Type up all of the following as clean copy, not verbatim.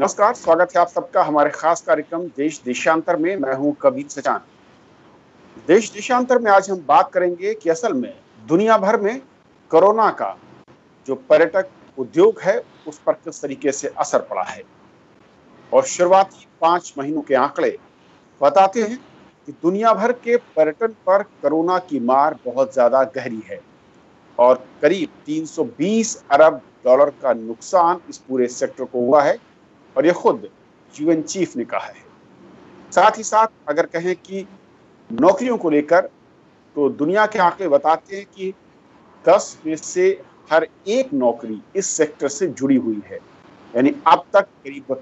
नमस्कार, स्वागत है आप सबका हमारे खास कार्यक्रम देश देशांतर में। मैं हूं कबीर सचान। देश देशांतर में आज हम बात करेंगे कि असल में दुनिया भर में कोरोना का जो पर्यटक उद्योग है उस पर किस तरीके से असर पड़ा है। और शुरुआती 5 महीनों के आंकड़े बताते हैं कि दुनिया भर के पर्यटन पर कोरोना की मार बहुत ज्यादा गहरी है और करीब 320 अरब डॉलर का नुकसान इस पूरे सेक्टर को हुआ है और ये खुद यूएन चीफ ने कहा है। साथ ही साथ अगर कहें कि नौकरियों को लेकर तो दुनिया के आंकड़े बताते हैं कि 10 में से हर एक नौकरी इस सेक्टर से जुड़ी हुई है। यानी अब तक करीब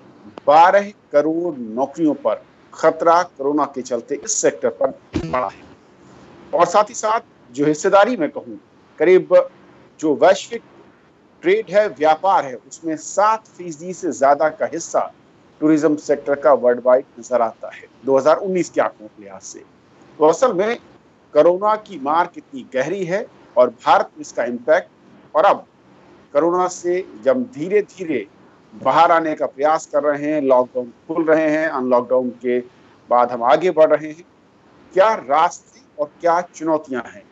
12 करोड़ नौकरियों पर खतरा कोरोना के चलते इस सेक्टर पर पड़ा है। और साथ ही साथ जो हिस्सेदारी में कहूँ, करीब जो वैश्विक ट्रेड है, व्यापार है, उसमें 7% से ज्यादा का हिस्सा टूरिज्म सेक्टर का वर्ल्ड वाइड नजर आता है 2019 के आंकड़ों के लिहाज से। तो असल में कोरोना की मार कितनी गहरी है और भारत में इसका इम्पैक्ट, और अब कोरोना से जब धीरे धीरे बाहर आने का प्रयास कर रहे हैं, लॉकडाउन खुल रहे हैं, अनलॉकडाउन के बाद हम आगे बढ़ रहे हैं, क्या रास्ते और क्या चुनौतियां हैं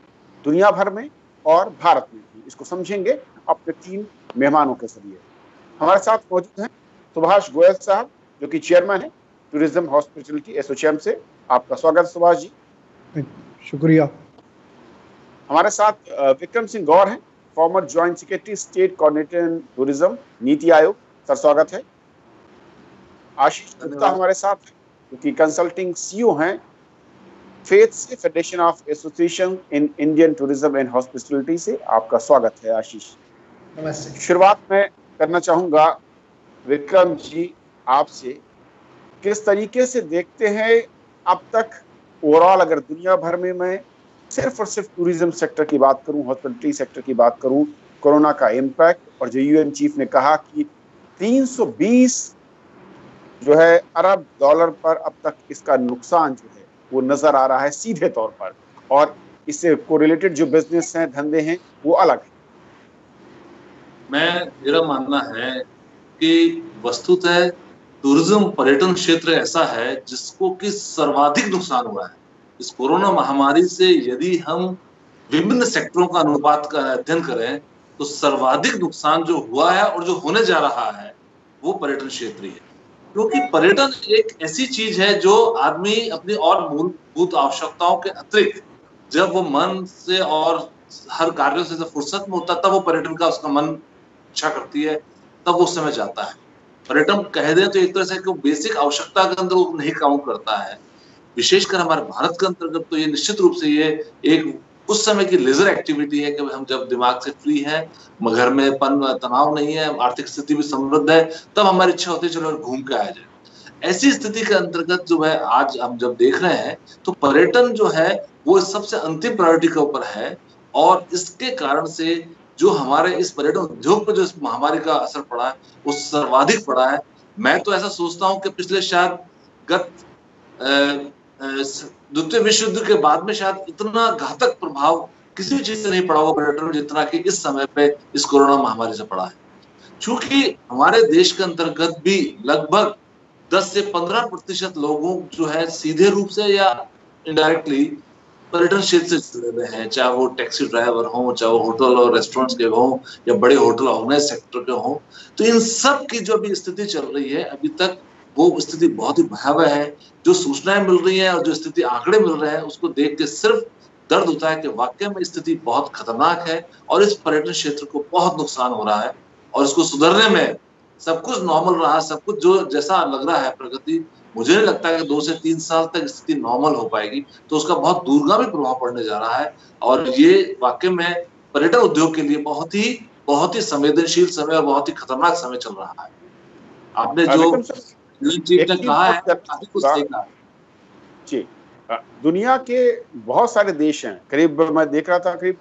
दुनिया भर में और भारत में भी, इसको समझेंगे अपने 3 मेहमानों के जरिए। हमारे साथ मौजूद हैं सुभाष गोयल साहब, जो कि चेयरमैन है टूरिज्म हॉस्पिटैलिटी एसोसिएशन से। आपका स्वागत है सुभाष जी। शुक्रिया। हमारे साथ विक्रम सिंह गौर हैं, farmer joint secretary state coordinator tourism NITI Aayog. Sir स्वागत है। आशीष गुप्ता हमारे साथ है, जो कि कंसल्टिंग सीईओ हैं फेथ से federation of association in Indian tourism and hospitality से। आपका स्वागत है आशीष। नमस्ते। शुरुआत में करना चाहूंगा विक्रम जी आपसे, किस तरीके से देखते हैं अब तक ओवरऑल, अगर दुनिया भर में मैं सिर्फ और सिर्फ टूरिज्म सेक्टर की बात करूं, हॉस्पिटैलिटी सेक्टर की बात करूं, कोरोना का इम्पैक्ट, और जो यूएन चीफ ने कहा कि 320 जो है अरब डॉलर पर अब तक इसका नुकसान जो है वो नजर आ रहा है सीधे तौर पर, और इससे कोरिलेटेड जो बिजनेस हैं, धंधे हैं, वो अलग है। मेरा मानना है कि वस्तुतः टूरिज्म पर्यटन क्षेत्र ऐसा है जिसको कि सर्वाधिक नुकसान हुआ है इस कोरोना महामारी से। यदि हम विभिन्न सेक्टरों का अनुपात का अध्ययन करें तो सर्वाधिक नुकसान जो हुआ है और जो होने जा रहा है वो पर्यटन क्षेत्र ही है, क्योंकि पर्यटन एक ऐसी चीज है जो आदमी अपनी और मूलभूत आवश्यकताओं के अतिरिक्त जब वो मन से और हर कार्यों से जब फुर्सत में होता तब वो पर्यटन का उसका मन इच्छा करती है, तब वो समय जाता है। पर्यटन कह दें तो एक तरह से बेसिक आवश्यकता के अंदर वो नहीं काम करता है। विशेषकर हमारे भारत के अंतर्गत तो ये निश्चित रूप से ये एक उस समय की लेजर एक्टिविटी है कि हम जब दिमाग से फ्री है, घर में तनाव नहीं है, आर्थिक स्थिति भी समृद्ध है, तब हमारी इच्छा होती है चलो घूम के आया जाए। ऐसी स्थिति के अंतर्गत जो है आज हम जब देख रहे हैं तो पर्यटन जो है वो सबसे अंतिम प्रायोरिटी के ऊपर है, और इसके कारण से जो हमारे इस पर्यटन उद्योग पर जो इस महामारी का असर पड़ा है वो सर्वाधिक पड़ा है। मैं तो ऐसा सोचता हूँ कि पिछले शायद गत द्वितीय विश्व युद्ध के बाद में शायद इतना घातक प्रभाव किसी भी चीज से नहीं पड़ा हुआ पर्यटन जितना कि इस समय पे इस कोरोना महामारी से पड़ा है। चूंकि हमारे देश के अंतर्गत भी लगभग 10 से 15% लोगों जो है सीधे रूप से या इनडायरेक्टली पर्यटन क्षेत्र से जुड़े हुए हैं, चाहे वो टैक्सी ड्राइवर हों, चाहे वो होटल और रेस्टोरेंट्स के हों, या बड़े होटल ऑर्गेनाइज सेक्टर के हों। तो इन सब की जो अभी स्थिति चल रही है, अभी तक वो स्थिति बहुत ही भयावह है। जो सूचनाएं मिल रही हैं और जो स्थिति आंकड़े मिल रहे हैं उसको देख के सिर्फ दर्द होता है कि वाकई में स्थिति बहुत खतरनाक है और इस पर्यटन क्षेत्र को बहुत नुकसान हो रहा है। और इसको सुधरने में सब कुछ नॉर्मल रहा, सब कुछ जो जैसा लग रहा है प्रगति, मुझे नहीं लगता कि 2 से 3 साल तक स्थिति नॉर्मल हो पाएगी। तो उसका बहुत दूरगामी प्रभाव पड़ने जा रहा है और ये वाकई में पर्यटन उद्योग के लिए बहुत ही संवेदनशील समय और बहुत ही खतरनाक समय चल रहा है। आपने जो चीफ ने कहा है काफी कुछ सही कहा जी। दुनिया के बहुत सारे देश हैं, करीब मैं देख रहा था करीब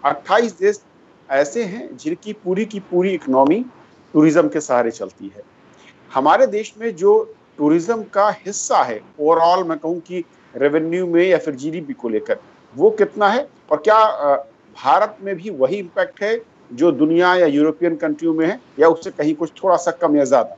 28 देश ऐसे हैं जिनकी पूरी की पूरी इकोनॉमी टूरिज्म के सहारे चलती है। हमारे देश में जो टूरिज्म का हिस्सा है ओवरऑल, मैं कहूँ कि रेवेन्यू में या फिर जीडीपी को लेकर, वो कितना है, और क्या भारत में भी वही इम्पैक्ट है जो दुनिया या यूरोपियन कंट्रियों में है, या उससे कहीं कुछ थोड़ा सा कम या ज्यादा?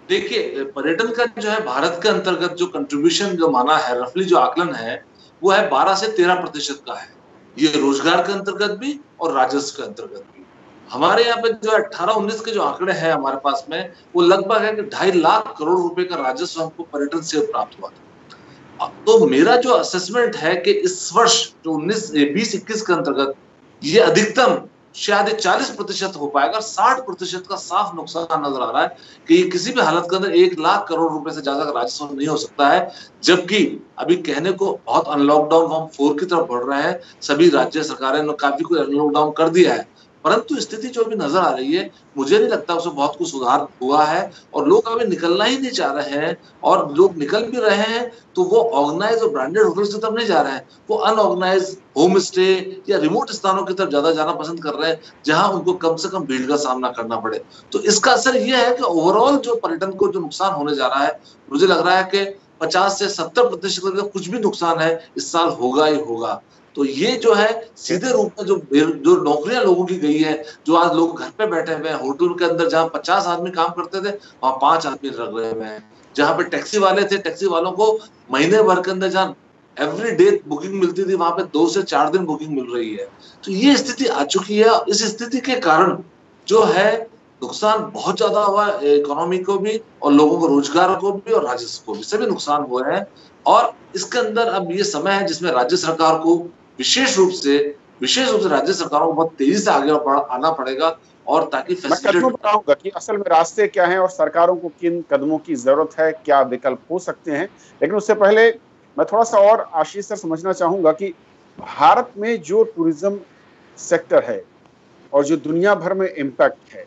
देखिए, पर्यटन का जो है भारत के अंतर्गत जो कंट्रीब्यूशन जो माना है, रफली जो आकलन है, वो है 12 से 13% का है। ये रोजगार के अंतर्गत भी और राजस्व के अंतर्गत भी। हमारे यहाँ पे जो 18-19 के जो आंकड़े हैं हमारे पास में, वो लगभग है कि 2.5 लाख करोड़ रुपए का राजस्व हमको पर्यटन से प्राप्त हुआ था। तो मेरा जो असेसमेंट है कि इस वर्ष जो 20-21 के अंतर्गत ये अधिकतम शायद 40% हो पाएगा, 60% का साफ नुकसान नजर आ रहा है कि ये किसी भी हालत के अंदर 1 लाख करोड़ रुपए से ज्यादा का राजस्व नहीं हो सकता है। जबकि अभी कहने को बहुत अनलॉकडाउन हम 4 की तरफ बढ़ रहे हैं, सभी राज्य सरकारें ने काफी कुछ अनलॉकडाउन कर दिया है, परंतु स्थिति जो अभी नजर आ रही है, मुझे नहीं लगता उसमें बहुत कुछ सुधार हुआ है और लोग अभी निकलना ही नहीं चाह रहे हैं। और लोग निकल भी रहे हैं तो वो ऑर्गेनाइज और ब्रांडेड होटल्स की तरफ नहीं जा रहे हैं, वो अनऑर्गेनाइज होम स्टे या रिमोट स्थानों की तरफ ज्यादा जाना पसंद कर रहे हैं, जहां उनको कम से कम भीड़ का सामना करना पड़े। तो इसका असर यह है कि ओवरऑल जो पर्यटन को जो नुकसान होने जा रहा है, मुझे लग रहा है कि 50 से 70% का कुछ भी नुकसान है इस साल होगा ही होगा। तो ये जो है सीधे रूप में जो नौकरियां लोगों की गई है, जो आज लोग घर पे बैठे हुए हैं, होटल के अंदर जहां 50 आदमी काम करते थे वहां 5 आदमी लग रहे हुए हैं, जहां पे टैक्सी वाले थे, टैक्सी वालों को महीने भर के अंदर जहां एवरी डे बुकिंग मिलती थी, वहां पे 2 से 4 दिन बुकिंग मिल रही है। तो ये स्थिति आ चुकी है। इस स्थिति के कारण जो है नुकसान बहुत ज्यादा हुआ है, इकोनॉमी को भी और लोगों को रोजगार को भी और राजस्व को भी, सभी नुकसान हुए हैं। और इसके अंदर अब ये समय है जिसमें राज्य सरकार को विशेष रूप से राज्य सरकारों को बहुत तेजी से आगे आना पड़ेगा, और ताकि मैं कदमों बताऊंगा कि असल में रास्ते क्या हैं और सरकारों को किन कदमों की जरूरत है, क्या विकल्प हो सकते हैं। लेकिन उससे पहले मैं थोड़ा सा और आशीष से समझना चाहूंगा कि भारत में जो टूरिज्म सेक्टर है और जो दुनिया भर में इम्पैक्ट है,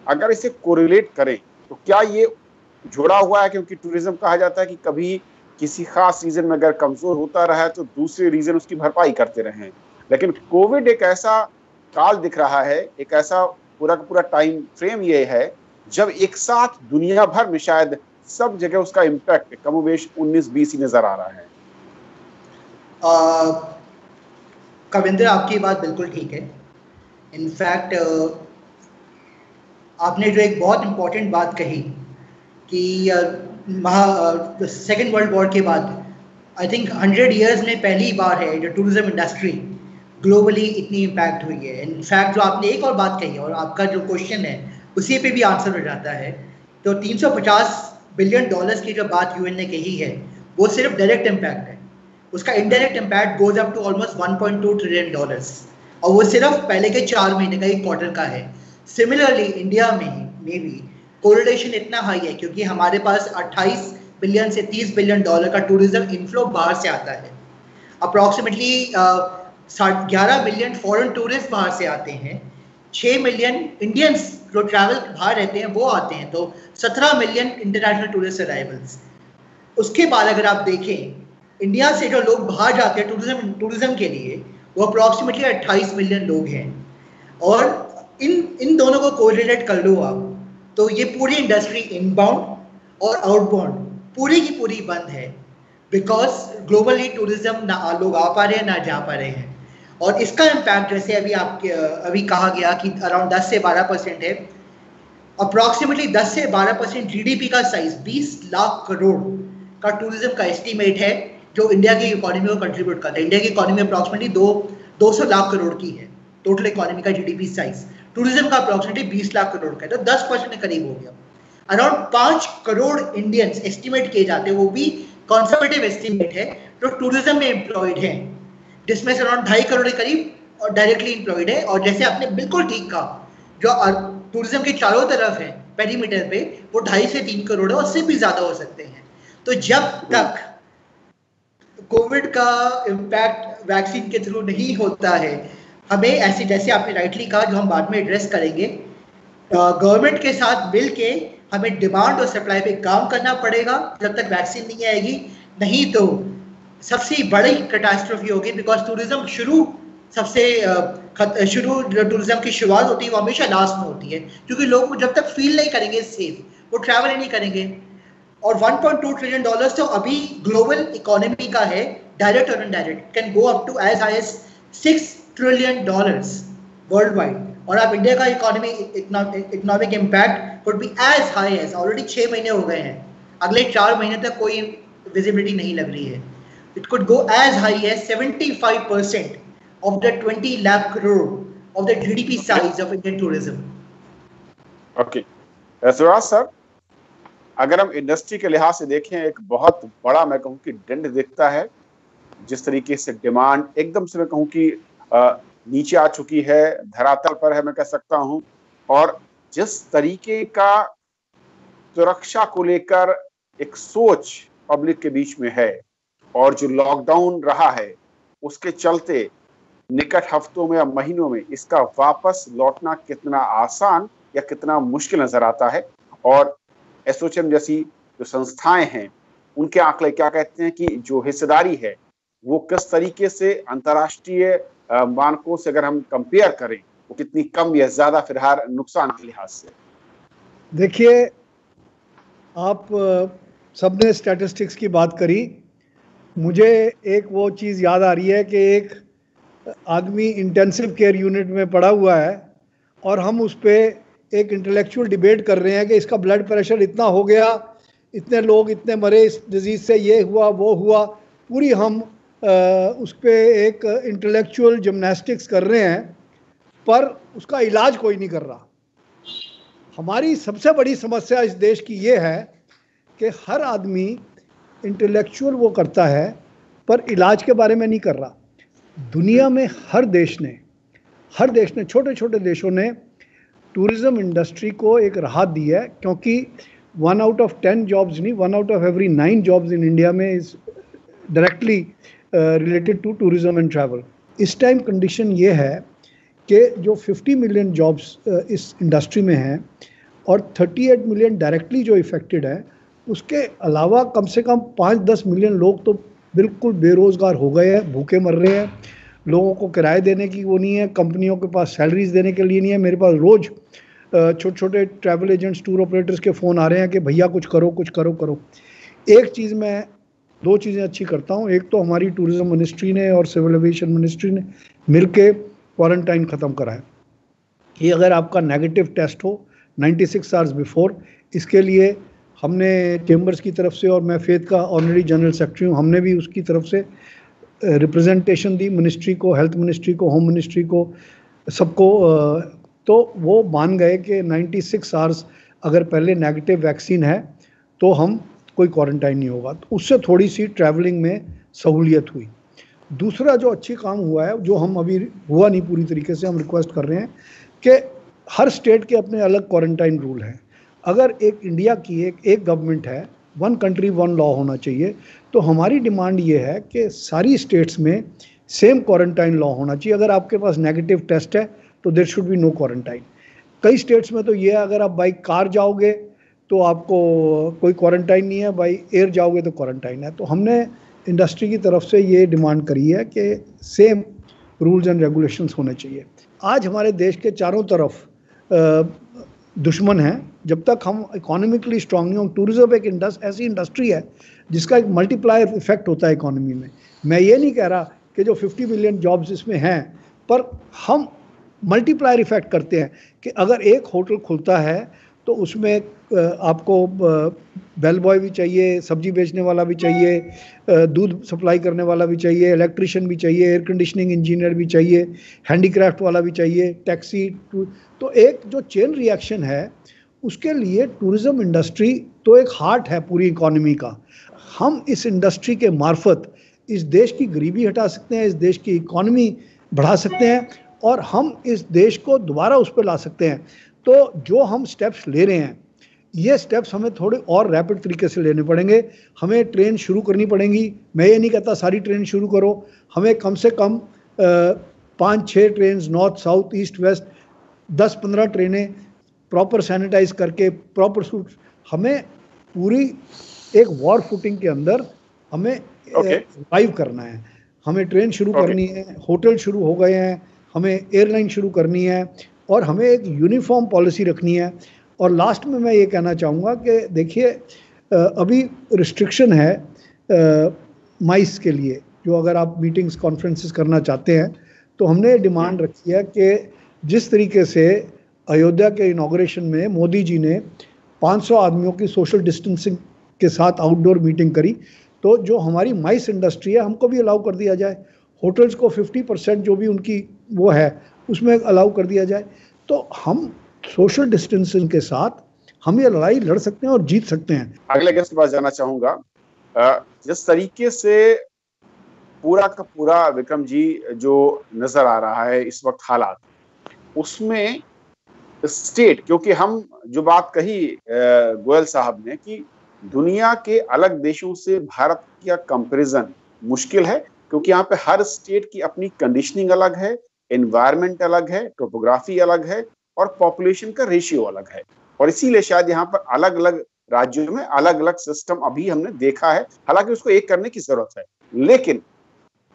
अगर इसे कोरिलेट करें तो क्या ये जुड़ा हुआ है? क्योंकि टूरिज्म कहा जाता है कि कभी किसी खास रीजन में अगर कमजोर होता रहा है तो दूसरे रीजन उसकी भरपाई करते रहे। लेकिन कोविड एक ऐसा काल दिख रहा है, एक ऐसा पूरा का पूरा टाइम फ्रेम ये है जब एक साथ दुनिया भर में शायद सब जगह उसका इम्पैक्ट कमोबेश 19-20 ही नजर आ रहा है। कविंद्र, आपकी बात बिल्कुल ठीक है। इनफैक्ट आपने जो एक बहुत इम्पोर्टेंट बात कही कि सेकेंड वर्ल्ड वॉर के बाद आई थिंक 100 ईयर्स में पहली बार है जो टूरिज्म इंडस्ट्री ग्लोबली इतनी इम्पैक्ट हुई है। इनफैक्ट जो आपने एक और बात कही और आपका जो क्वेश्चन है उसी पे भी आंसर हो जाता है, तो 350 बिलियन डॉलर्स की जो बात यूएन ने कही है वो सिर्फ डायरेक्ट इम्पैक्ट है। उसका indirect impact goes up to almost 1.2 trillion dollars, और वो सिर्फ पहले के 4 महीने का, एक क्वार्टर का है। सिमिलरली इंडिया में भी कोरिलेशन इतना हाई है क्योंकि हमारे पास 28 बिलियन से 30 बिलियन डॉलर का टूरिज्म इनफ्लो बाहर से आता है। अप्रॉक्सीमेटली 11 मिलियन फॉरेन टूरिस्ट बाहर से आते हैं, 6 मिलियन इंडियंस जो ट्रैवल बाहर रहते हैं वो आते हैं, तो 17 मिलियन इंटरनेशनल टूरिस्ट अराइवल्स। उसके बाद अगर आप देखें इंडिया से जो लोग बाहर जाते हैं टूरिज्म के लिए, वो अप्रॉक्सीमेटली 28 मिलियन लोग हैं। और इन दोनों को कोरिलेट कर लो आप, तो ये पूरी इंडस्ट्री इनबाउंड और आउटबाउंड पूरी की पूरी बंद है, बिकॉज ग्लोबली टूरिज्म ना लोग आ पा रहे हैं ना जा पा रहे हैं। और इसका इम्पैक्ट जैसे अभी कहा गया कि अराउंड 10 से 12% है। अप्रॉक्सीमेटली 10 से 12% जीडीपी का साइज 20 लाख करोड़ का टूरिज्म का एस्टीमेट है जो इंडिया की इकोनॉमी को कंट्रीब्यूट करता है। इंडिया की इकोनॉमी अप्रॉक्सीमेटली 200 लाख करोड़ की है, टोटल इकोनॉमी का जीडीपी साइज। टूरिज्म का अप्रॉक्सीमेटली 20 लाख करोड़ का है, तो 10% के करीब हो गया। अराउंड 5 करोड़ इंडियंस एस्टिमेट किए जाते हैं, वो भी कंजर्वेटिव एस्टिमेट है, जो टूरिज्म में एम्प्लॉयड हैं, जिसमें से अराउंड 2.5 करोड़ के करीब और डायरेक्टली एम्प्लॉयड है। और जैसे आपने बिल्कुल ठीक कहा, जो टूरिज्म के चारों तरफ है पेरीमीटर पे, वो 2.5 से 3 करोड़ है, उससे भी ज्यादा हो सकते हैं। तो जब तक कोविड का इम्पैक्ट वैक्सीन के थ्रू नहीं होता है, हमें ऐसे जैसे आपने राइटली कहा, जो हम बाद में एड्रेस करेंगे, गवर्नमेंट के साथ मिल के हमें डिमांड और सप्लाई पे काम करना पड़ेगा जब तक वैक्सीन नहीं आएगी। नहीं तो सबसे बड़ी कैटास्ट्रोफी होगी, बिकॉज टूरिज्म शुरू टूरिज्म की शुरुआत होती है वो हमेशा लास्ट में होती है, क्योंकि लोग जब तक फील नहीं करेंगे सेफ, वो ट्रैवल ही नहीं करेंगे। और 1.2 ट्रिलियन डॉलर्स तो अभी ग्लोबल इकोनॉमी का है, डायरेक्ट और indirect, can go up to as high as 6 trillion dollars worldwide. और आप इंडिया का economic impact could be as high as, already 6 महीने हो गए हैं, अगले 4 महीने तक कोई विजिबिलिटी नहीं लग रही है, it could go as high as 75% of the 20 lakh crore of the GDP size of Indian tourism. Okay Shivraj sir, अगर हम इंडस्ट्री के लिहाज से देखें, एक बहुत बड़ा मैं कहूँ कि डेंट दिखता है। जिस तरीके से डिमांड एकदम से मैं कहूँ कि नीचे आ चुकी है, धरातल पर है मैं कह सकता हूँ, और जिस तरीके का सुरक्षा को लेकर एक सोच पब्लिक के बीच में है, और जो लॉकडाउन रहा है उसके चलते निकट हफ्तों में या महीनों में इसका वापस लौटना कितना आसान या कितना मुश्किल नजर आता है। और एसोचैम जैसी जो संस्थाएं हैं उनके आंकड़े क्या कहते हैं कि जो हिस्सेदारी है वो किस तरीके से अंतर्राष्ट्रीय मानकों से अगर हम कंपेयर करें वो कितनी कम या ज्यादा फिलहाल नुकसान के लिहाज से? देखिए, आप सबने स्टैटिस्टिक्स की बात करी, मुझे एक वो चीज़ याद आ रही है कि एक आदमी इंटेंसिव केयर यूनिट में पड़ा हुआ है और हम उस पर एक इंटेलेक्चुअल डिबेट कर रहे हैं कि इसका ब्लड प्रेशर इतना हो गया, इतने लोग इतने मरे इस डिजीज़ से, ये हुआ वो हुआ, पूरी हम उस पर एक इंटेलेक्चुअल जिम्नास्टिक्स कर रहे हैं, पर उसका इलाज कोई नहीं कर रहा। हमारी सबसे बड़ी समस्या इस देश की ये है कि हर आदमी इंटेलेक्चुअल वो करता है पर इलाज के बारे में नहीं कर रहा। दुनिया में हर देश ने छोटे छोटे देशों ने टूरिज़्म इंडस्ट्री को एक राहत दी है, क्योंकि 1 out of 10 जॉब्स नहीं, 1 out of every 9 jobs in India में is directly related to tourism and travel. इस टाइम कंडीशन ये है कि जो 50 मिलियन जॉब्स इस इंडस्ट्री में हैं और 38 मिलियन डायरेक्टली जो इफ़ेक्टेड है, उसके अलावा कम से कम 5-10 मिलियन लोग तो बिल्कुल बेरोज़गार हो गए हैं, भूखे मर रहे हैं। लोगों को किराए देने की वो नहीं है, कंपनियों के पास सैलरीज देने के लिए नहीं है। मेरे पास रोज़ छोटे छोटे ट्रैवल एजेंट्स, टूर ऑपरेटर्स के फ़ोन आ रहे हैं कि भैया कुछ करो कुछ करो करो। एक चीज़ मैं 2 चीज़ें अच्छी करता हूँ, एक तो हमारी टूरिज़्म मिनिस्ट्री ने और सिविल एविएशन मिनिस्ट्री ने मिलके क्वारंटाइन ख़त्म करा है कि अगर आपका नेगेटिव टेस्ट हो 96 आवर्स बिफोर, इसके लिए हमने चेंबर्स की तरफ से, और मैं फेथ का ऑनरी जनरल सेक्रेटरी हूँ, हमने भी उसकी तरफ से रिप्रेजेंटेशन दी मिनिस्ट्री को, हेल्थ मिनिस्ट्री को, होम मिनिस्ट्री को, सबको। तो वो मान गए कि 96 आवर्स अगर पहले नेगेटिव वैक्सीन है तो हम कोई क्वारंटाइन नहीं होगा। तो उससे थोड़ी सी ट्रैवलिंग में सहूलियत हुई। दूसरा जो अच्छी काम हुआ है, जो हम अभी हुआ नहीं पूरी तरीके से, हम रिक्वेस्ट कर रहे हैं कि हर स्टेट के अपने अलग क्वारंटाइन रूल हैं। अगर एक इंडिया की एक गवर्नमेंट है, 1 कंट्री 1 लॉ होना चाहिए, तो हमारी डिमांड ये है कि सारी स्टेट्स में सेम क्वारंटाइन लॉ होना चाहिए। अगर आपके पास नेगेटिव टेस्ट है तो there should be no quarantine. कई स्टेट्स में तो ये है, अगर आप बाई कार जाओगे तो आपको कोई क्वारंटाइन नहीं है, बाई एयर जाओगे तो क्वारंटाइन है। तो हमने इंडस्ट्री की तरफ से ये डिमांड करी है कि सेम रूल्स एंड रेगुलेशंस होने चाहिए। आज हमारे देश के चारों तरफ दुश्मन हैं। जब तक हम इकोनॉमिकली स्ट्रांग नहीं हो, टूरिज्म एक ऐसी इंडस्ट्री है जिसका एक मल्टीप्लायर इफेक्ट होता है इकोनॉमी में। मैं ये नहीं कह रहा कि जो 50 मिलियन जॉब्स इसमें हैं, पर हम मल्टीप्लायर इफेक्ट करते हैं कि अगर एक होटल खुलता है तो उसमें आपको बेल बॉय भी चाहिए, सब्जी बेचने वाला भी चाहिए, दूध सप्लाई करने वाला भी चाहिए, इलेक्ट्रिशियन भी चाहिए, एयर कंडीशनिंग इंजीनियर भी चाहिए, हैंडीक्राफ्ट वाला भी चाहिए, टैक्सी। तो एक जो चेन रिएक्शन है, उसके लिए टूरिज़्म इंडस्ट्री तो एक हार्ट है पूरी इकोनॉमी का। हम इस इंडस्ट्री के मार्फत इस देश की गरीबी हटा सकते हैं, इस देश की इकोनॉमी बढ़ा सकते हैं, और हम इस देश को दोबारा उस पर ला सकते हैं। तो जो हम स्टेप्स ले रहे हैं, ये स्टेप्स हमें थोड़े और रैपिड तरीके से लेने पड़ेंगे। हमें ट्रेन शुरू करनी पड़ेंगी। मैं ये नहीं कहता सारी ट्रेन शुरू करो, हमें कम से कम 5-6 train, north south east west, 10-15 ट्रेनें प्रॉपर सैनिटाइज करके, प्रॉपर सूट, हमें पूरी एक वॉर फुटिंग के अंदर हमें रिवाइव करना है। हमें ट्रेन शुरू करनी है, होटल शुरू हो गए हैं, हमें एयरलाइन शुरू करनी है, और हमें एक यूनिफॉर्म पॉलिसी रखनी है। और लास्ट में मैं ये कहना चाहूँगा कि देखिए, अभी रिस्ट्रिक्शन है माइस के लिए, जो अगर आप मीटिंग्स कॉन्फ्रेंसेस करना चाहते हैं, तो हमने डिमांड रखी है कि जिस तरीके से अयोध्या के इनॉग्रेशन में मोदी जी ने 500 आदमियों की सोशल डिस्टेंसिंग के साथ आउटडोर मीटिंग करी, तो जो हमारी माइस इंडस्ट्री है हमको भी अलाउ कर दिया जाए, होटल्स को 50% जो भी उनकी वो है उसमें अलाउ कर दिया जाए, तो हम सोशल डिस्टेंसिंग के साथ हम ये लड़ाई लड़ सकते हैं और जीत सकते हैं। अगले गेस्ट के पास जाना चाहूंगा। जिस तरीके से पूरा का पूरा विक्रम जी जो नजर आ रहा है इस वक्त हालात, उसमें स्टेट, क्योंकि हम जो बात कही गोयल साहब ने कि दुनिया के अलग देशों से भारत का कंपैरिजन मुश्किल है, क्योंकि यहाँ पे हर स्टेट की अपनी कंडीशनिंग अलग है, एनवायरनमेंट अलग है, टोपोग्राफी अलग है और पॉपुलेशन का रेशियो अलग है, और इसीलिए शायद यहाँ पर अलग अलग राज्यों में अलग अलग सिस्टम अभी हमने देखा है। हालांकि उसको एक करने की जरूरत है, लेकिन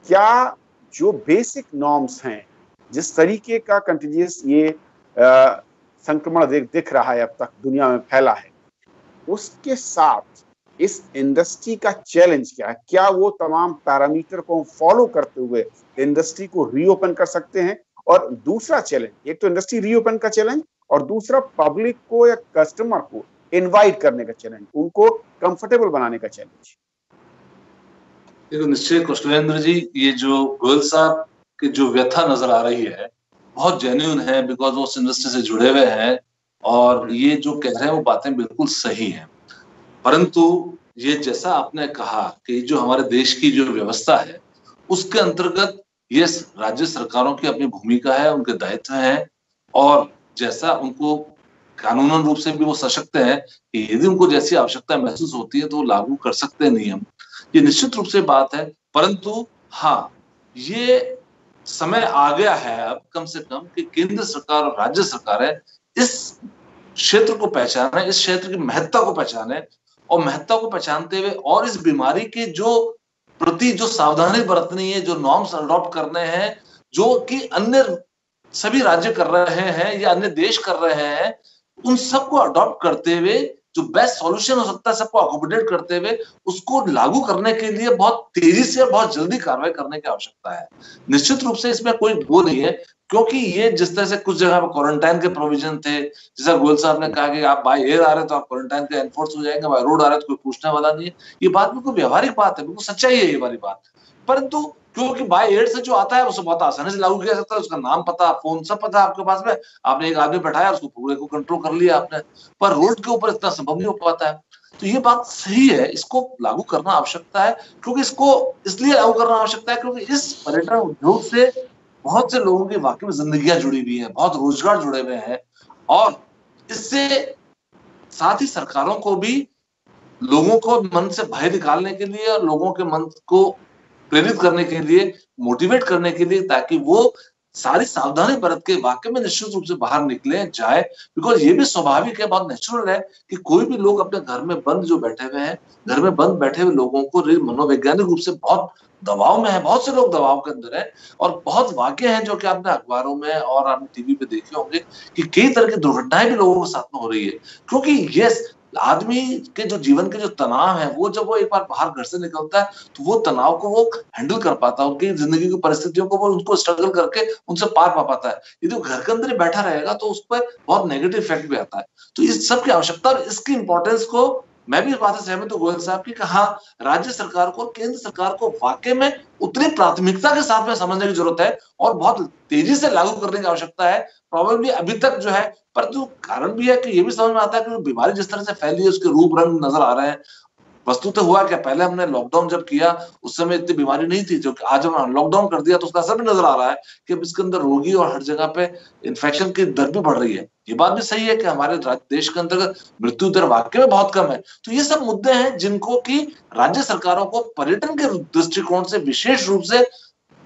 क्या जो बेसिक नॉर्म्स हैं, जिस तरीके का कंटिन्यूअस ये संक्रमण दिख रहा है अब तक दुनिया में फैला है, उसके साथ इस इंडस्ट्री का चैलेंज क्या है? क्या वो तमाम पैरामीटर को फॉलो करते हुए इंडस्ट्री को रीओपन कर सकते हैं? और दूसरा चैलेंज, एक तो इंडस्ट्री रीओपन का चैलेंज और दूसरा पब्लिक को या कस्टमर को इनवाइट करने का चैलेंज, उनको कंफर्टेबल बनाने का चैलेंज। देखो निश्चय कौशलेंद्र जी, ये जो गोयल साहब की जो व्यथा नजर आ रही है बहुत जेन्युइन है, बिकॉज वो उस इंडस्ट्री से जुड़े हुए हैं और ये जो कह रहे हैं वो बातें बिल्कुल सही हैं। परंतु ये जैसा आपने कहा कि जो हमारे देश की जो व्यवस्था है उसके अंतर्गत ये राज्य सरकारों की अपनी भूमिका है, उनके दायित्व हैं, और जैसा उनको कानूनन रूप से भी वो सशक्त है कि यदि उनको जैसी आवश्यकता महसूस होती है तो वो लागू कर सकते हैं नियम, ये निश्चित रूप से बात है। परंतु हाँ, ये समय आ गया है अब कम से कम कि केंद्र सरकार और राज्य सरकारें इस क्षेत्र को पहचाने, इस क्षेत्र की महत्ता को पहचाने, और महत्ता को पहचानते हुए और इस बीमारी के जो प्रति जो सावधानी बरतनी है, जो नॉर्म्स अडॉप्ट करने हैं, जो कि अन्य सभी राज्य कर रहे हैं या अन्य देश कर रहे हैं, उन सबको अडॉप्ट करते हुए जो बेस्ट सॉल्यूशन हो सकता है सबको अकोमोडेट करते हुए उसको लागू करने के लिए बहुत तेजी से और बहुत जल्दी कार्रवाई करने की आवश्यकता है। निश्चित रूप से इसमें कोई वो नहीं है, क्योंकि ये जिस तरह से कुछ जगह पर क्वारंटाइन के प्रोविजन थे, जैसा गोयल साहब ने कहा कि आप बाय एयर आ रहे हैं तो आप क्वारंटाइन के एनफोर्स हो जाएंगे, बाय रोड आ रहे हैं तो कोई पूछने वाला नहीं है, ये बात बिल्कुल व्यवहारिक बात है, बिल्कुल सच्चाई है ये वाली बात। परंतु क्योंकि बाय एयर से जो आता है उसे बहुत आसानी से लागू किया सकता है, उसका नाम पता, फोन सब पता है आपके पास में, आपने एक आदमी बैठाया उसको पूरे को कंट्रोल कर लिया आपने, पर रोड के ऊपर इतना संभव नहीं हो पाता है। तो ये बात सही है, इसको लागू करना आवश्यकता है, क्योंकि इसको इसलिए लागू करना आवश्यकता है क्योंकि इस पर्यटन उद्योग से बहुत से लोगों की वाकई में जिंदगियां जुड़ी हुई हैं, बहुत रोजगार जुड़े हुए हैं, और इससे साथ ही सरकारों को भी लोगों को मन से भय निकालने के लिए और लोगों के मन को प्रेरित करने के लिए, मोटिवेट करने के लिए, ताकि वो सारी सावधानी बरत के वाकई में निश्चित रूप से बाहर निकले जाए। बिकॉज ये भी स्वाभाविक है, बहुत नेचुरल है कि कोई भी लोग अपने घर में बंद जो बैठे हुए हैं, घर में बंद बैठे हुए लोगों को मनोवैज्ञानिक रूप से बहुत दबाव में है, बहुत से लोग दबाव के अंदर है, और बहुत वाकये हैं जो कि आपने अखबारों में और आपने टीवी पे देखे होंगे कि कई तरह की दुर्घटनाएं भी लोगों के साथ में हो रही है, क्योंकि ये आदमी के जो जीवन के जो तनाव है वो जब वो एक बार बाहर घर से निकलता है तो वो तनाव को वो हैंडल कर पाता है, उनकी जिंदगी की परिस्थितियों को वो उनको स्ट्रगल करके उनसे पार पा पाता है। यदि वो घर के अंदर ही बैठा रहेगा तो उस पर बहुत नेगेटिव इफेक्ट भी आता है। तो इस सब की आवश्यकता और इसकी इंपॉर्टेंस को मैं भी इस बात से सहमत हूँ गोयल साहब की, कहा राज्य सरकार को, केंद्र सरकार को वाकई में उतनी प्राथमिकता के साथ में समझने की जरूरत है और बहुत तेजी से लागू करने की आवश्यकता है। प्रॉब्लम अभी तक जो है, पर जो कारण भी है कि ये भी समझ में आता है कि बीमारी जिस तरह से फैली है उसके रूप रंग नजर आ रहे हैं। वस्तुतः हुआ क्या, पहले हमने लॉकडाउन जब किया उस समय इतनी बीमारी नहीं थी, जो कि आज हम लॉकडाउन कर दिया तो उसका असर भी नजर आ रहा है कि इसके अंदर रोगी और हर जगह पे इन्फेक्शन की दर भी बढ़ रही है। ये बात भी सही है कि हमारे देश के अंतर्गत मृत्यु दर वाकई में बहुत कम है। तो ये सब मुद्दे हैं जिनको कि राज्य सरकारों को पर्यटन के दृष्टिकोण से विशेष रूप से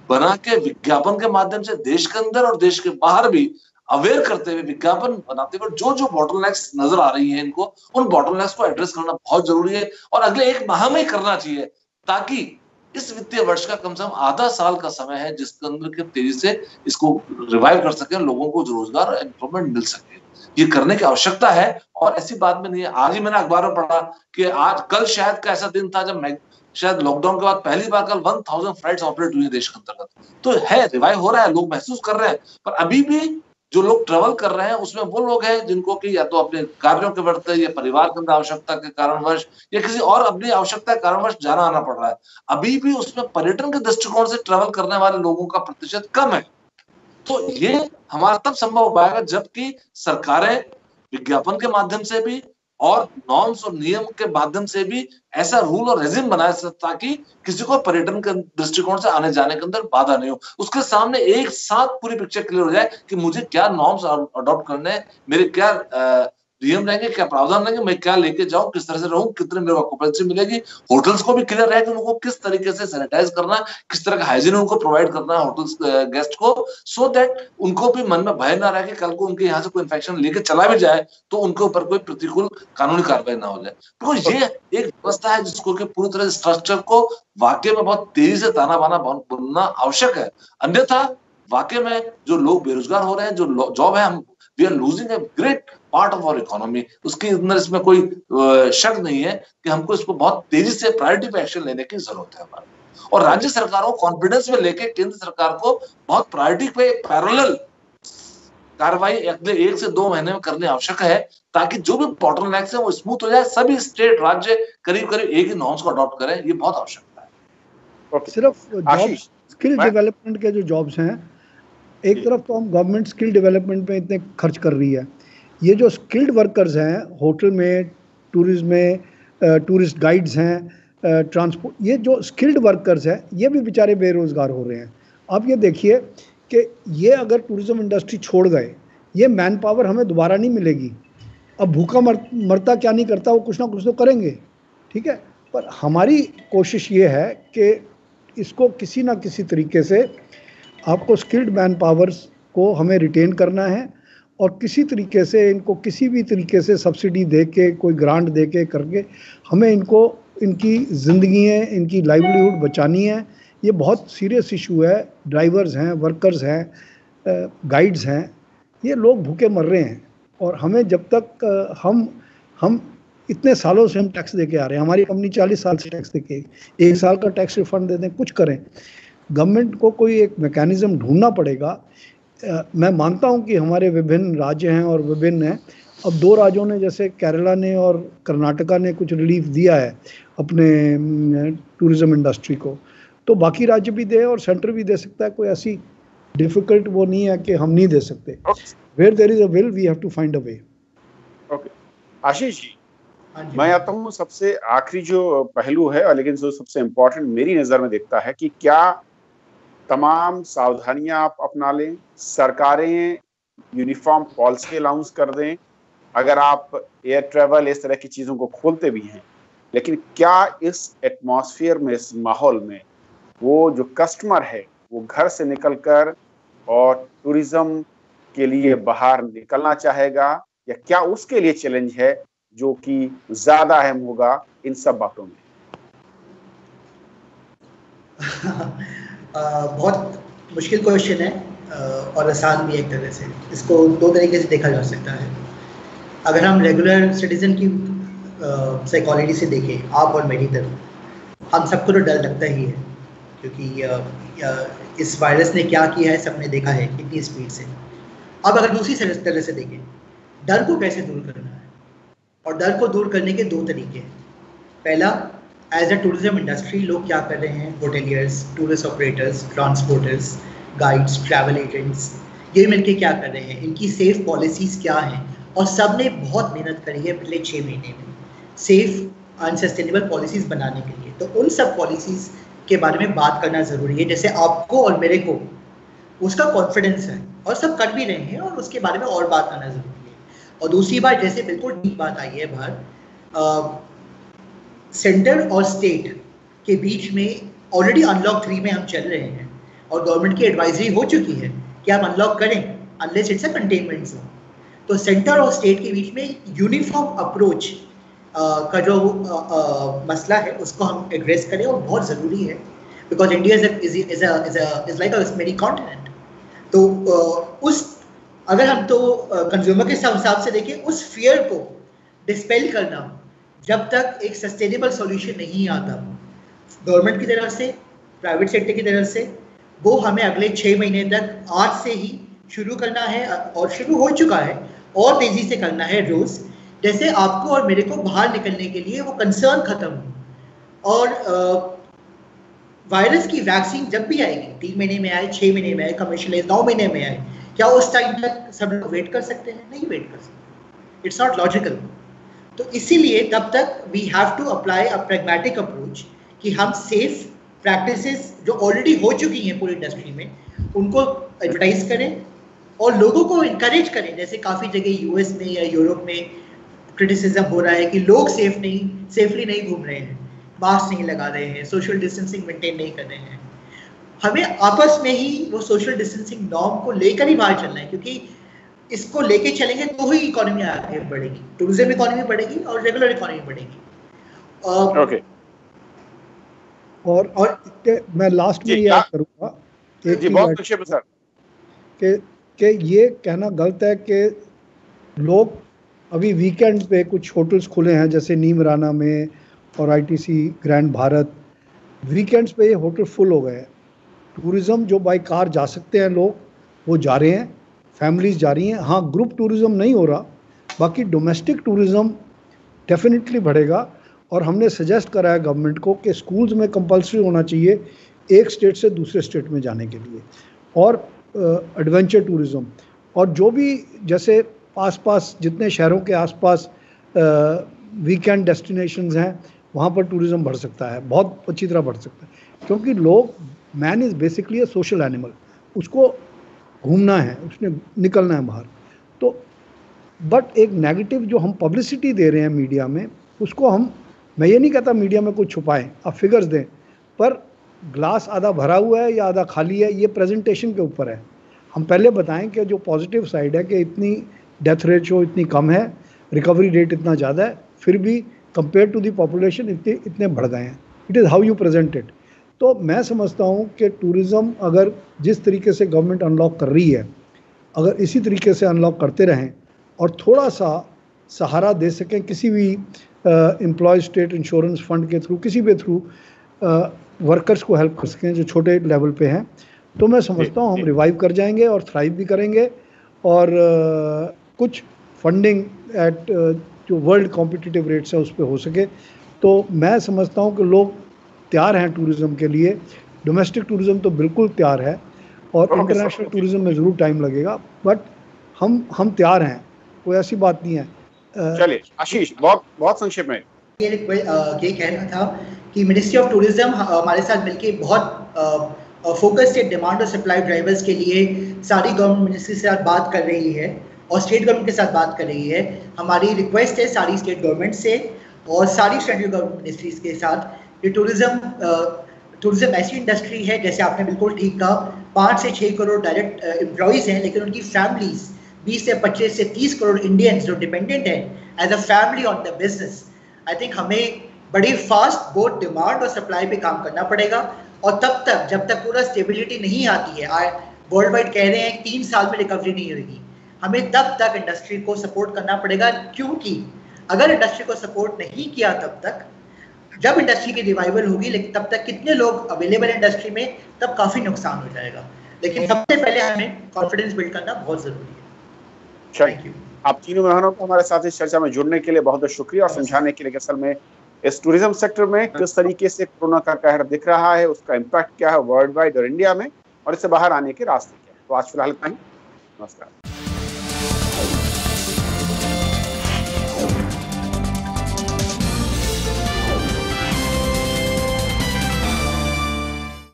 बना के विज्ञापन के माध्यम से देश के अंदर और देश के बाहर भी अवेयर करते हुए, विज्ञापन बनाते हुए जो जो बॉटलनेक्स नजर आ रही है इनको, उन बॉटलनेक्स को एड्रेस करना बहुत जरूरी है और अगले एक माह में ही करना चाहिए, ताकि इस वित्तीय वर्ष का कम से कम आधा साल का समय है जिसके अंदर के तेजी से इसको रिवाइव कर सके, लोगों को रोजगार और एम्प्लॉयमेंट मिल सके। ये करने की आवश्यकता है और ऐसी बात में नहीं है। आज ही मैंने अखबार में पढ़ा कि आज कल शायद का ऐसा दिन था जब शायद लॉकडाउन के बाद पहली बार कल 1000 फ्लाइट्स ऑपरेट हुई देश के अंतर्गत। तो है, रिवाइव हो रहा है, लोग महसूस कर रहे हैं, पर अभी भी जो लोग ट्रेवल कर रहे हैं उसमें वो लोग हैं जिनको कि या तो अपने कार्यों के बढ़ते या परिवार के अंदर आवश्यकता के कारणवश या किसी और अपनी आवश्यकता के कारणवश जाना आना पड़ रहा है। अभी भी उसमें पर्यटन के दृष्टिकोण से ट्रेवल करने वाले लोगों का प्रतिशत कम है। तो ये हमारा तब संभव हो पाएगा जबकि सरकारें विज्ञापन के माध्यम से भी और नॉर्म्स और नियम के माध्यम से भी ऐसा रूल और रेजिम बनाए ताकि किसी को पर्यटन के दृष्टिकोण से आने जाने के अंदर बाधा नहीं हो। उसके सामने एक साथ पूरी पिक्चर क्लियर हो जाए कि मुझे क्या नॉर्म्स अडॉप्ट करने हैं, मेरे क्या नियम रहेंगे, क्या प्रावधान रहेंगे, मैं क्या लेके जाऊं, किस तरह से रहूं, कितने मेरे को ऑक्यूपेंसी मिलेगी। होटल्स को भी क्लियर रहे कि उनको किस तरीके से सैनिटाइज करना है, किस तरह का हाइजीन उनको प्रोवाइड करना है होटल्स गेस्ट को, सो दैट उनको भी मन में भय ना रहे कि कल को उनके यहाँ से कोई इन्फेक्शन लेके चला भी जाए तो उनके ऊपर कोई प्रतिकूल कानूनी कार्रवाई ना हो जाए। तो ये एक व्यवस्था है जिसको कि पूरी तरह स्ट्रक्चर को वाकई में बहुत तेजी से ताना बाना बुनना आवश्यक है। अन्यथा वाकई में जो लोग बेरोजगार हो रहे हैं, जो जॉब है, हम we are losing a great part of our economy. उसके अंदर इसमें कोई शक नहीं है कि हमको इसको बहुत तेजी से प्रायोरिटी पे एक्शन लेने की जरूरत है हमारी। और राज्य सरकारों को कॉन्फिडेंस में लेके केंद्र सरकार को बहुत प्रायोरिटी पे पैरेलल कार्रवाई अगले 1 से 2 महीने में करनी आवश्यक है ताकि जो भी बॉटलनेक्स है वो स्मूथ हो जाए, सभी स्टेट राज्य करीब करीब एक ही नॉर्म्स को अडॉप्ट करें। ये बहुत आवश्यकता है। सिर्फ जॉब स्किल डेवलपमेंट के जो जॉब्स हैं, एक तरफ तो हम गवर्नमेंट स्किल डेवलपमेंट में इतने खर्च कर रही है, ये जो स्किल्ड वर्कर्स हैं होटल में, टूरिज्म में, टूरिस्ट गाइड्स हैं, ट्रांसपोर्ट, ये जो स्किल्ड वर्कर्स हैं ये भी बेचारे बेरोज़गार हो रहे हैं। आप ये देखिए कि ये अगर टूरिज्म इंडस्ट्री छोड़ गए, ये मैन पावर हमें दोबारा नहीं मिलेगी। अब भूखा मरता क्या नहीं करता, वो कुछ ना कुछ तो करेंगे, ठीक है। पर हमारी कोशिश ये है कि इसको किसी ना किसी तरीके से आपको स्किल्ड मैन पावर्स को हमें रिटेन करना है और किसी तरीके से इनको किसी भी तरीके से सब्सिडी दे के, कोई ग्रांट दे के करके हमें इनको, इनकी ज़िंदगियाँ, इनकी लाइवलीहुड बचानी है। ये बहुत सीरियस इशू है। ड्राइवर्स हैं, वर्कर्स हैं, गाइड्स हैं, ये लोग भूखे मर रहे हैं। और हमें जब तक हम इतने सालों से हम टैक्स दे के आ रहे हैं, हमारी कंपनी 40 साल से टैक्स दे के, 1 साल का टैक्स रिफंड दे दें, कुछ करें। गवर्नमेंट को कोई एक मैकेनिज़्म ढूंढना पड़ेगा। मैं मानता हूं कि हमारे विभिन्न राज्य हैं और विभिन्न हैं। अब 2 राज्यों ने, जैसे केरला ने और कर्नाटका ने, कुछ रिलीफ दिया है अपने टूरिज्म इंडस्ट्री को, तो बाकी राज्य भी दे और सेंटर भी दे सकता है। कोई ऐसी डिफ़िकल्ट वो नहीं है कि हम नहीं दे सकते। Where there is a will we have to find a way. Okay Ashish ji, मैं आता हूँ सबसे आखिरी जो पहलू है, लेकिन जो सबसे इम्पोर्टेंट मेरी नज़र में देखता है कि क्या तमाम सावधानियां आप अपना लें, सरकारें यूनिफॉर्म पॉलिसी अनाउंस कर दें, अगर आप एयर ट्रैवल इस तरह की चीज़ों को खोलते भी हैं, लेकिन क्या इस एटमॉस्फेयर में, इस माहौल में, वो जो कस्टमर है वो घर से निकलकर और टूरिज्म के लिए बाहर निकलना चाहेगा, या क्या उसके लिए चैलेंज है जो कि ज़्यादा अहम होगा इन सब बातों में? बहुत मुश्किल क्वेश्चन है और आसान भी एक तरह से। इसको 2 तरीके से देखा जा सकता है। अगर हम रेगुलर सिटीजन की साइकोलॉजी से देखें, आप और मेरी तरफ, हम सबको तो डर लगता ही है, क्योंकि इस वायरस ने क्या किया है सबने देखा है कितनी स्पीड से। अब अगर दूसरी तरह से देखें, डर को कैसे दूर करना है, और डर को दूर करने के 2 तरीके हैं। पहला, एज अ टूरिज्म इंडस्ट्री लोग क्या कर रहे हैं, hoteliers, tourist operators, transporters, guides, travel agents, ये मिलके क्या कर रहे हैं, इनकी सेफ पॉलिसीज़ क्या हैं। और सब ने बहुत मेहनत करी है पिछले 6 महीने में सेफ एंड सस्टेनेबल पॉलिसीज़ बनाने के लिए। तो उन सब पॉलिसीज़ के बारे में बात करना ज़रूरी है। जैसे आपको और मेरे को उसका कॉन्फिडेंस है और सब कर भी रहे हैं, और उसके बारे में और बात करना ज़रूरी है। और दूसरी बात, जैसे बिल्कुल ठीक बात आई है बाहर, सेंटर और स्टेट के बीच में ऑलरेडी अनलॉक 3 में हम चल रहे हैं और गवर्नमेंट की एडवाइजरी हो चुकी है कि आप अनलॉक करें unless it's a containment zone. तो सेंटर और स्टेट के बीच में यूनिफॉर्म अप्रोच का जो मसला है उसको हम एड्रेस करें, और बहुत ज़रूरी है, because India is like a many continent. तो उस अगर हम तो कंज्यूमर के हिसाब से देखें, उस फियर को डिस्पेल करना जब तक एक सस्टेनेबल सॉल्यूशन नहीं आता गवर्नमेंट की तरफ से, प्राइवेट सेक्टर की तरफ से, वो हमें अगले 6 महीने तक आज से ही शुरू करना है और शुरू हो चुका है और तेजी से करना है रोज, जैसे आपको और मेरे को बाहर निकलने के लिए वो कंसर्न खत्म हो। और वायरस की वैक्सीन जब भी आएगी, 3 महीने में आए, 6 महीने में आए, कमर्शियलाइज 9 महीने में आए, क्या उस टाइम तक सब लोग वेट कर सकते हैं? नहीं वेट कर सकते, इट्स नॉट लॉजिकल। तो इसीलिए तब तक we have to apply a pragmatic approach कि हम सेफ प्रैक्टिसेस जो ऑलरेडी हो चुकी हैं पूरी इंडस्ट्री में उनको एडवर्टाइज करें और लोगों को इनकरेज करें। जैसे काफ़ी जगह यूएस में या यूरोप में क्रिटिसिज्म हो रहा है कि लोग सेफली नहीं घूम रहे हैं, मास्क नहीं लगा रहे हैं, सोशल डिस्टेंसिंग मेंटेन नहीं कर रहे हैं। हमें आपस में ही वो सोशल डिस्टेंसिंग नॉर्म को लेकर ही बाहर चलना है, क्योंकि इसको लेके चलेंगे तो ही इकोनॉमी आगे बढ़ेगी, टूरिज्म इकोनॉमी बढ़ेगी और रेगुलर इकोनॉमी बढ़ेगी। ओके। और मैं लास्ट में ये ऐड करूँगा जी, बहुत संक्षेप सर, कि ये कहना गलत है कि लोग अभी वीकेंड पे कुछ होटल्स खुले हैं जैसे नीम राना में और आईटीसी ग्रैंड भारत, वीकेंड्स पे ये होटल फुल हो गए हैं। टूरिज़्म जो बाई कार जा सकते हैं लोग वो जा रहे हैं, फैमिलीज जा रही हैं। हाँ, ग्रुप टूरिज़्म नहीं हो रहा, बाकी डोमेस्टिक टूरिज़्म डेफिनेटली बढ़ेगा। और हमने सजेस्ट करा है गवर्नमेंट को कि स्कूल्स में कंपलसरी होना चाहिए एक स्टेट से दूसरे स्टेट में जाने के लिए, और एडवेंचर टूरिज़्म, और जो भी जैसे आसपास जितने शहरों के आसपास वीकेंड डेस्टिनेशंस हैं वहाँ पर टूरिज़्म बढ़ सकता है, बहुत अच्छी तरह बढ़ सकता है। क्योंकि लोग, man is basically a social animal, उसको घूमना है, उसने निकलना है बाहर। तो बट एक नेगेटिव जो हम पब्लिसिटी दे रहे हैं मीडिया में, उसको हम, मैं ये नहीं कहता मीडिया में कुछ छुपाएं, आप फिगर्स दें, पर ग्लास आधा भरा हुआ है या आधा खाली है, ये प्रेजेंटेशन के ऊपर है। हम पहले बताएं कि जो पॉजिटिव साइड है कि इतनी डेथ रेशियो इतनी कम है, रिकवरी रेट इतना ज़्यादा है, फिर भी कंपेयर टू दी पॉपुलेशन इतने बढ़ गए हैं। It is how you present it. तो मैं समझता हूँ कि टूरिज़्म अगर जिस तरीके से गवर्नमेंट अनलॉक कर रही है, अगर इसी तरीके से अनलॉक करते रहें और थोड़ा सा सहारा दे सकें किसी भी एम्प्लॉय स्टेट इंश्योरेंस फंड के थ्रू, किसी भी थ्रू वर्कर्स को हेल्प कर सकें जो छोटे लेवल पे हैं, तो मैं समझता हूँ हम रिवाइव कर जाएंगे और थ्राइव भी करेंगे। और कुछ फंडिंग एट जो वर्ल्ड कॉम्पिटिटिव रेट्स है उस पर हो सके, तो मैं समझता हूँ कि लोग तैयार हैं टूरिज़्म के लिए। डोमेस्टिक टूरिज़्म तो बिल्कुल तैयार है और इंटरनेशनल टूरिज़्म में ज़रूर टाइम लगेगा, बट हम तैयार हैं, कोई ऐसी बात नहीं है। चलिए आशीष, बहुत संक्षेप में ये कह रहा था कि मिनिस्ट्री ऑफ टूरिज्म हमारे साथ मिलके बहुत फोकस से डिमांड और सप्लाई ड्राइवर्स के लिए सारी गवर्नमेंट मिनिस्ट्री से साथ बात कर रही है और स्टेट गवर्नमेंट के साथ बात कर रही है। हमारी रिक्वेस्ट है सारी स्टेट गवर्नमेंट से और सारी सेंट्रल गवर्नमेंट मिनिस्ट्रीज के साथ कि टूरिज्म ऐसी इंडस्ट्री है, जैसे आपने बिल्कुल ठीक कहा, 5 से 6 करोड़ डायरेक्ट एम्प्लॉयज़ हैं, लेकिन उनकी फैमिलीज 20 से 25 से 30 करोड़ इंडियंस जो डिपेंडेंट हैं as a family on the business. I think हमें बड़ी फास्ट बोथ डिमांड और सप्लाई पे काम करना पड़ेगा। और तब तक, जब तक पूरा स्टेबिलिटी नहीं आती है, वर्ल्ड वाइड कह रहे हैं 3 साल में रिकवरी नहीं होगी, हमें तब तक इंडस्ट्री को सपोर्ट करना पड़ेगा। क्योंकि अगर इंडस्ट्री को सपोर्ट नहीं किया तब तक, जब इंडस्ट्री की रिवाइवल होगी, लेकिन तब तक कितने लोग अवेलेबल इंडस्ट्री में, तब काफ़ी नुकसान हो जाएगा। लेकिन सबसे पहले हमें कॉन्फिडेंस बिल्ड करना बहुत ज़रूरी है। Thank you. आप तीनों मेहमानों को हमारे साथ इस चर्चा में जुड़ने के लिए बहुत बहुत शुक्रिया और समझाने के लिए कि असल में इस टूरिज्म सेक्टर में किस तरीके से कोरोना का कहर दिख रहा है, उसका इम्पैक्ट क्या है वर्ल्ड वाइड और इंडिया में, और इससे बाहर आने के रास्ते क्या है। तो आज फिलहाल इतना ही, नमस्कार।